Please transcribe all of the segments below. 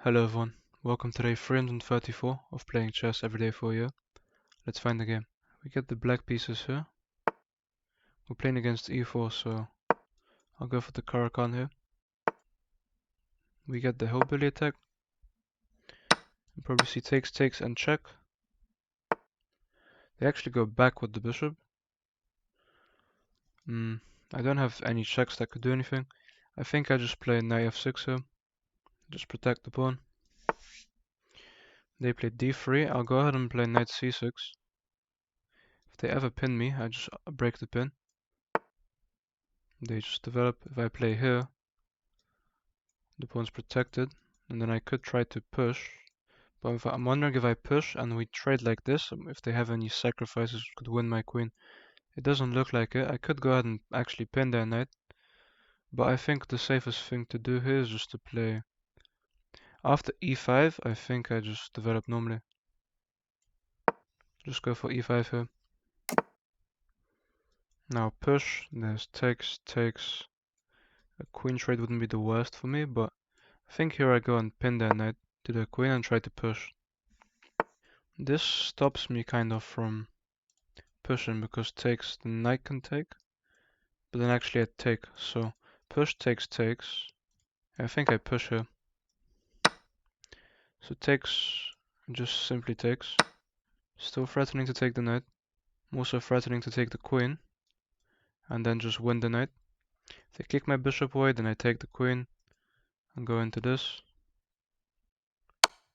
Hello everyone, welcome to day 334 of playing chess every day for a year. Let's find the game. We get the black pieces here. We're playing against e4, so I'll go for the Caro-Kann here. We get the hillbilly attack. You probably see takes, takes, and check. They actually go back with the bishop. I don't have any checks that could do anything. I think I just play knight f6 here. Just protect the pawn. They play d3. I'll go ahead and play knight c6. If they ever pin me, I just break the pin. They just develop. If I play here, the pawn's protected, and then I could try to push. But if I'm wondering if I push and we trade like this, if they have any sacrifices which could win my queen. It doesn't look like it. I could go ahead and actually pin their knight. But I think the safest thing to do here is just to play. After e5, I think I just develop normally. Just go for e5 here. Now push, there's takes, takes. A queen trade wouldn't be the worst for me, but I think here I go and pin their knight to the queen and try to push. This stops me kind of from pushing because takes the knight can take, but then actually I take, so push takes takes. I think I push here. So takes just simply takes. Still threatening to take the knight. I'm also threatening to take the queen and then just win the knight. If they kick my bishop away, then I take the queen and go into this.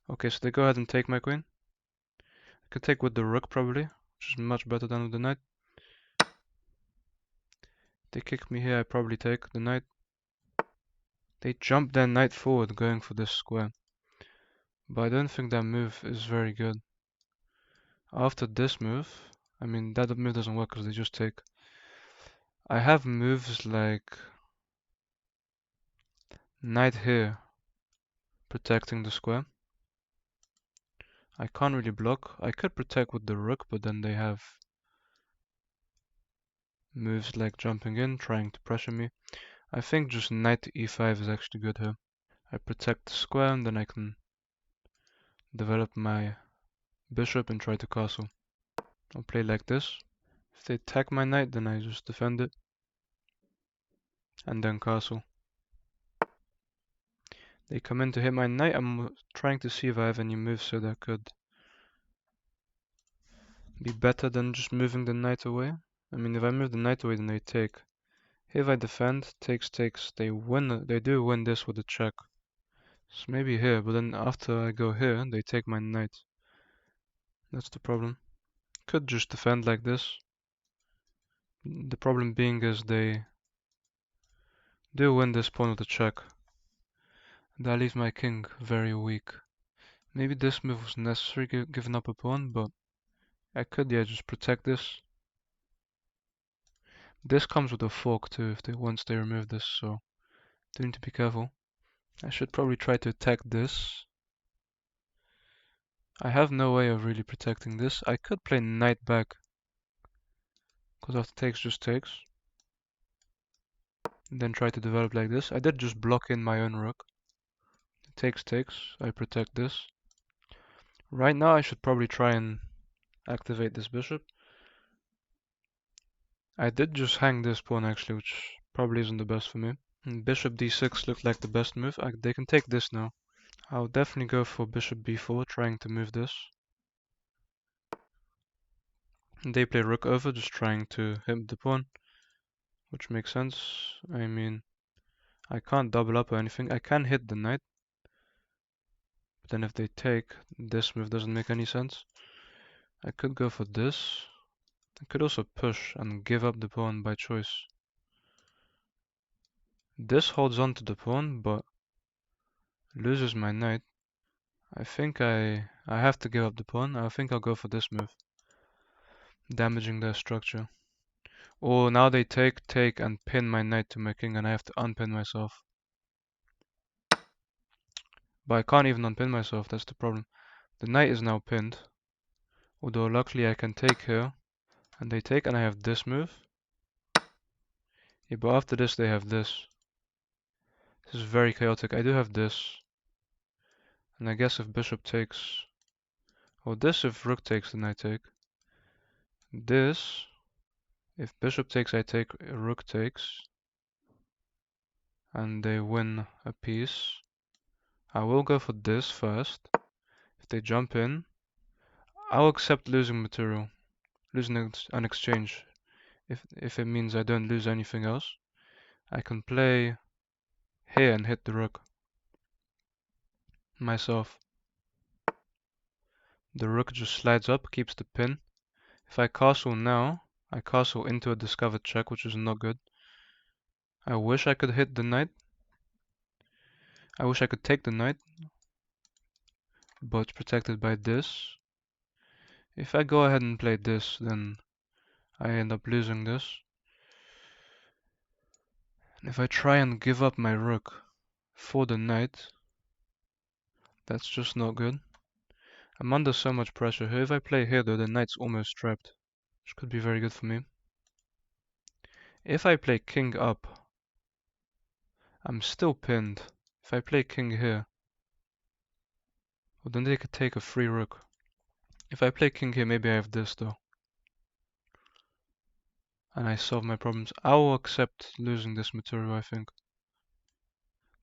Okay, so they go ahead and take my queen. I could take with the rook probably, which is much better than with the knight. They kick me here, I probably take the knight. They jump their knight forward going for this square. But I don't think that move is very good. After this move, I mean that move doesn't work because they just take. I have moves like knight here, protecting the square. I can't really block. I could protect with the rook, but then they have moves like jumping in, trying to pressure me. I think just knight to e5 is actually good here. I protect the square and then I can develop my bishop and try to castle. I'll play like this. If they attack my knight, then I just defend it and then castle. They come in to hit my knight. I'm trying to see if I have any moves here that could be better than just moving the knight away. I mean, if I move the knight away, then they take. If I defend, takes, takes, they win. They do win this with a check. So maybe here, but then after I go here, they take my knight. That's the problem. Could just defend like this. The problem being is they do win this pawn with a check. That leaves my king very weak. Maybe this move was necessary, giving up a pawn, but I could, yeah, just protect this. This comes with a fork too, if they once they remove this, so they need to be careful. I should probably try to attack this. I have no way of really protecting this. I could play knight back, because after takes just takes. And then try to develop like this. I did just block in my own rook. Takes, takes. I protect this. Right now I should probably try and activate this bishop. I did just hang this pawn actually, which probably isn't the best for me. And bishop d6 looked like the best move. They can take this now. I'll definitely go for bishop b4, trying to move this. And they play rook over, just trying to hit the pawn, which makes sense. I mean, I can't double up or anything. I can hit the knight. But then if they take, this move doesn't make any sense. I could go for this. I could also push and give up the pawn by choice. This holds on to the pawn, but loses my knight. I think I have to give up the pawn. I think I'll go for this move, damaging their structure. Oh, now they take, and pin my knight to my king, and I have to unpin myself. But I can't even unpin myself, that's the problem. The knight is now pinned. Although luckily I can take here, and they take, and I have this move. Yeah, but after this they have this. This is very chaotic. I do have this. And I guess if bishop takes, or this if rook takes, then I take. This, if bishop takes, I take, rook takes. And they win a piece. I will go for this first. If they jump in, I'll accept losing material, losing an exchange. If it means I don't lose anything else, I can play here and hit the rook myself. The rook just slides up, keeps the pin. If I castle now, I castle into a discovered check, which is not good. I wish I could hit the knight. I wish I could take the knight, but it's protected by this. If I go ahead and play this, then I end up losing this. And if I try and give up my rook for the knight, that's just not good. I'm under so much pressure here. If I play here though, the knight's almost trapped, which could be very good for me. If I play king up, I'm still pinned. If I play king here, well then they could take a free rook. If I play king here, maybe I have this though. And I solve my problems. I will accept losing this material, I think.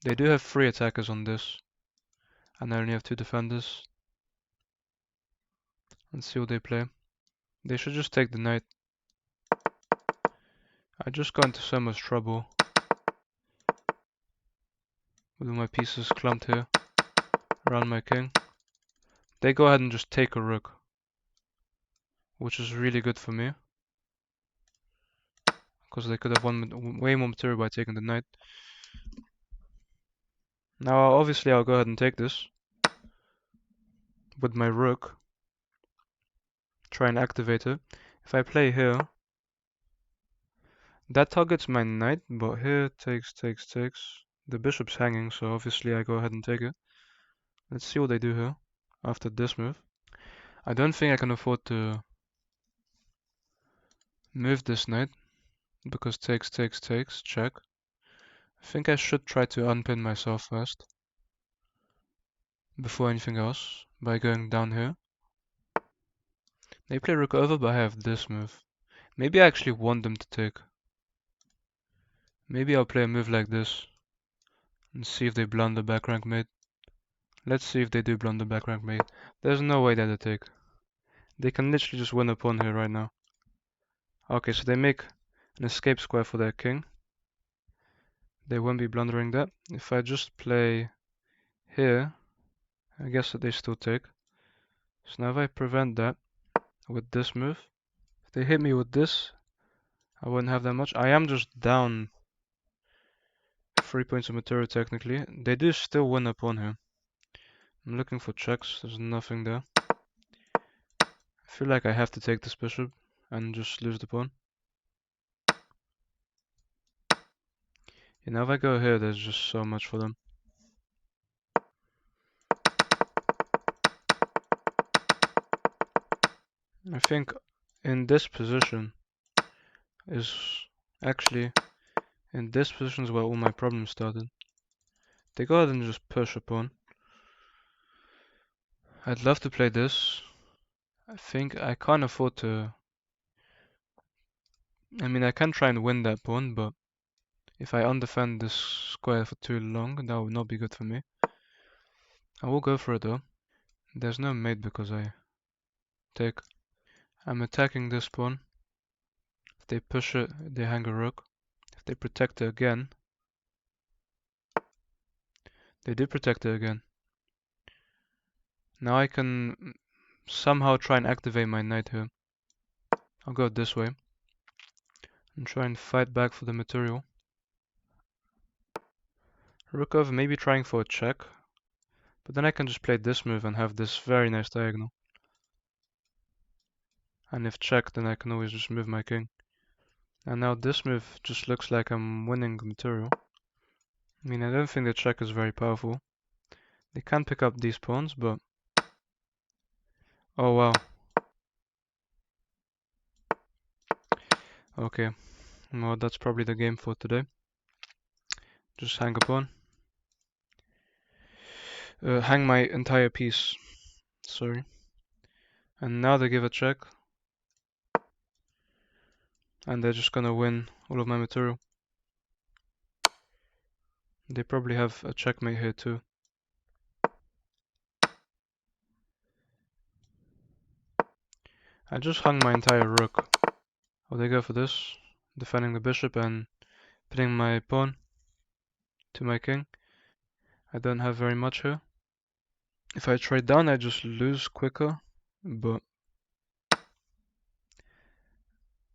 They do have 3 attackers on this. And I only have 2 defenders. Let's see what they play. They should just take the knight. I just got into so much trouble with my pieces clumped here around my king. They go ahead and just take a rook, which is really good for me, because they could have won way more material by taking the knight. Now obviously I'll go ahead and take this with my rook, try and activate it. If I play here, that targets my knight, but here takes. The bishop's hanging, so obviously I go ahead and take it. Let's see what they do here after this move. I don't think I can afford to move this knight, because takes, check. I think I should try to unpin myself first, before anything else, by going down here. They play rook over, but I have this move. Maybe I actually want them to take. Maybe I'll play a move like this and see if they blunder back rank mate. Let's see if they do blunder back rank mate. There's no way that they take. They can literally just win a pawn here right now. Okay, so they make an escape square for their king. They won't be blundering that. If I just play here, I guess that they still take. So now if I prevent that with this move, if they hit me with this, I wouldn't have that much. I am just down 3 points of material technically. They do still win a pawn here. I'm looking for checks, there's nothing there. I feel like I have to take this bishop and just lose the pawn. You know, if I go here, there's just so much for them. I think in this position is actually, in this position is where all my problems started. They go ahead and just push a pawn. I'd love to play this. I think I can't afford to. I mean, I can try and win that pawn, but if I undefend this square for too long, that would not be good for me. I will go for it though. There's no mate because I take. I'm attacking this pawn. If they push it, they hang a rook. If they protect it again, they do protect it again. Now I can somehow try and activate my knight here. I'll go this way and try and fight back for the material. Rook over, maybe trying for a check, but then I can just play this move and have this very nice diagonal. And if check, then I can always just move my king. And now this move just looks like I'm winning material. I mean, I don't think the check is very powerful. They can pick up these pawns, but... Oh wow. Okay, well that's probably the game for today. Just hang a pawn. hang my entire piece. Sorry. And now they give a check. And they're just gonna win all of my material. They probably have a checkmate here too. I just hung my entire rook. Oh, they go for this, defending the bishop and pinning my pawn to my king. I don't have very much here. If I trade down, I just lose quicker, but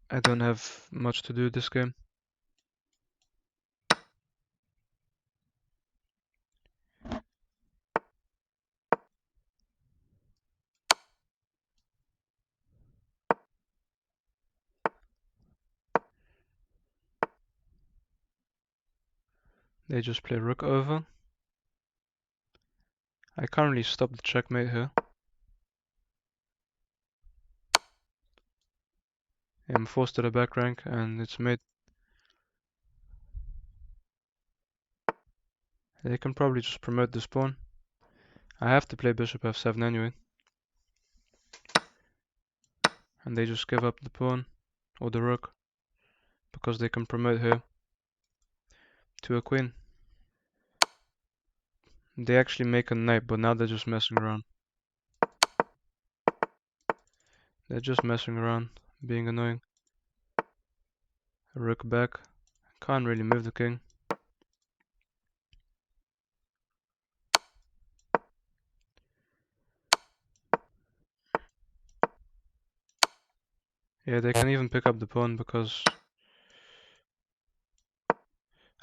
I don't have much to do this game. They just play rook over. I can't really stop the checkmate here. I'm forced to the back rank and it's mate. They can probably just promote this pawn. I have to play bishop f7 anyway. And they just give up the pawn or the rook because they can promote here to a queen. They actually make a knight, but now they're just messing around. They're just messing around, being annoying. Rook back. Can't really move the king. Yeah, they can even pick up the pawn because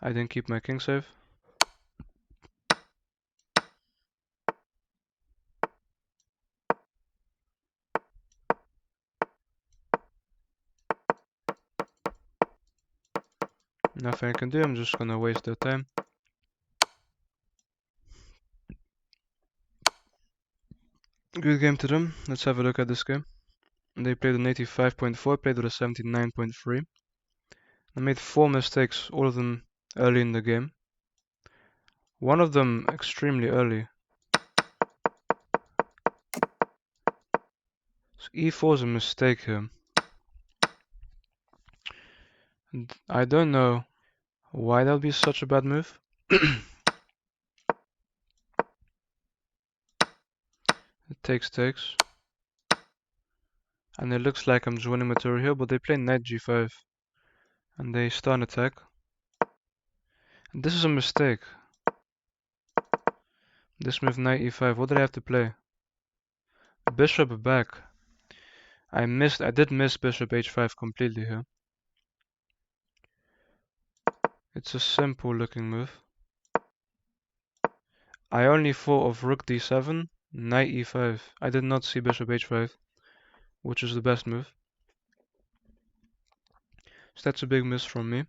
I didn't keep my king safe. Nothing I can do, I'm just gonna waste their time. Good game to them. Let's have a look at this game. They played an 85.4, played with a 79.3. I made 4 mistakes, all of them early in the game. One of them extremely early. So e4 is a mistake here. And I don't know why that'll be such a bad move. It takes. And it looks like I'm just winning material here, but they play knight g5. And they start an attack. And this is a mistake. This move knight e5, what did I have to play? Bishop back. I did miss bishop h5 completely here. It's a simple looking move. I only thought of rook d7, knight e5. I did not see bishop h5, which is the best move. So that's a big miss from me.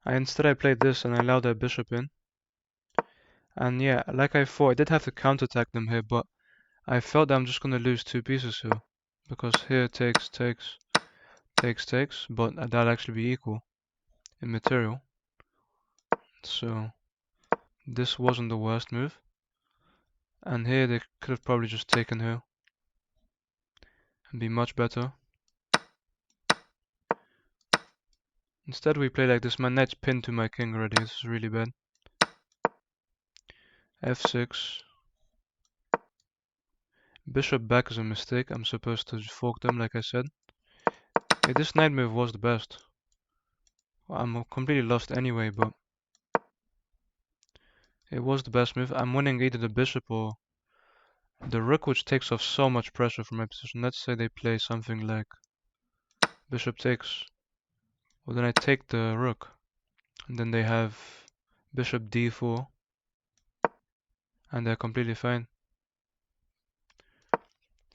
Instead I played this and I allowed that bishop in. And yeah, like I thought, I did have to counterattack them here, but I felt that I'm just gonna lose 2 pieces here. Because here takes, but that'll actually be equal in material. So this wasn't the worst move. And here they could have probably just taken here and be much better. Instead we play like this. My knight's pinned to my king already. This is really bad. f6. Bishop back is a mistake. I'm supposed to fork them like I said. Yeah, this knight move was the best. I'm completely lost anyway, but it was the best move. I'm winning either the bishop or the rook, which takes off so much pressure from my position. Let's say they play something like bishop takes. Well, then I take the rook. And then they have bishop d4. And they're completely fine.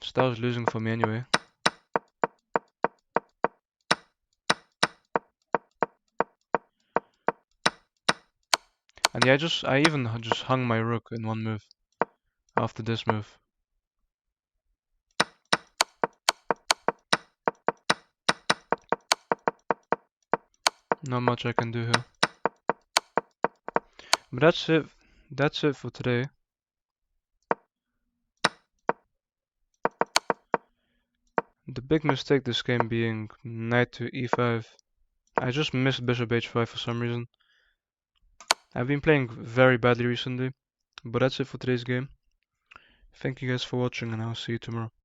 Style's losing for me anyway. And yeah, I even just hung my rook in one move after this move. Not much I can do here. But that's it. that's it for today. The big mistake this game being knight to e5. I just missed bishop h5 for some reason. I've been playing very badly recently, but that's it for today's game. Thank you guys for watching and I'll see you tomorrow.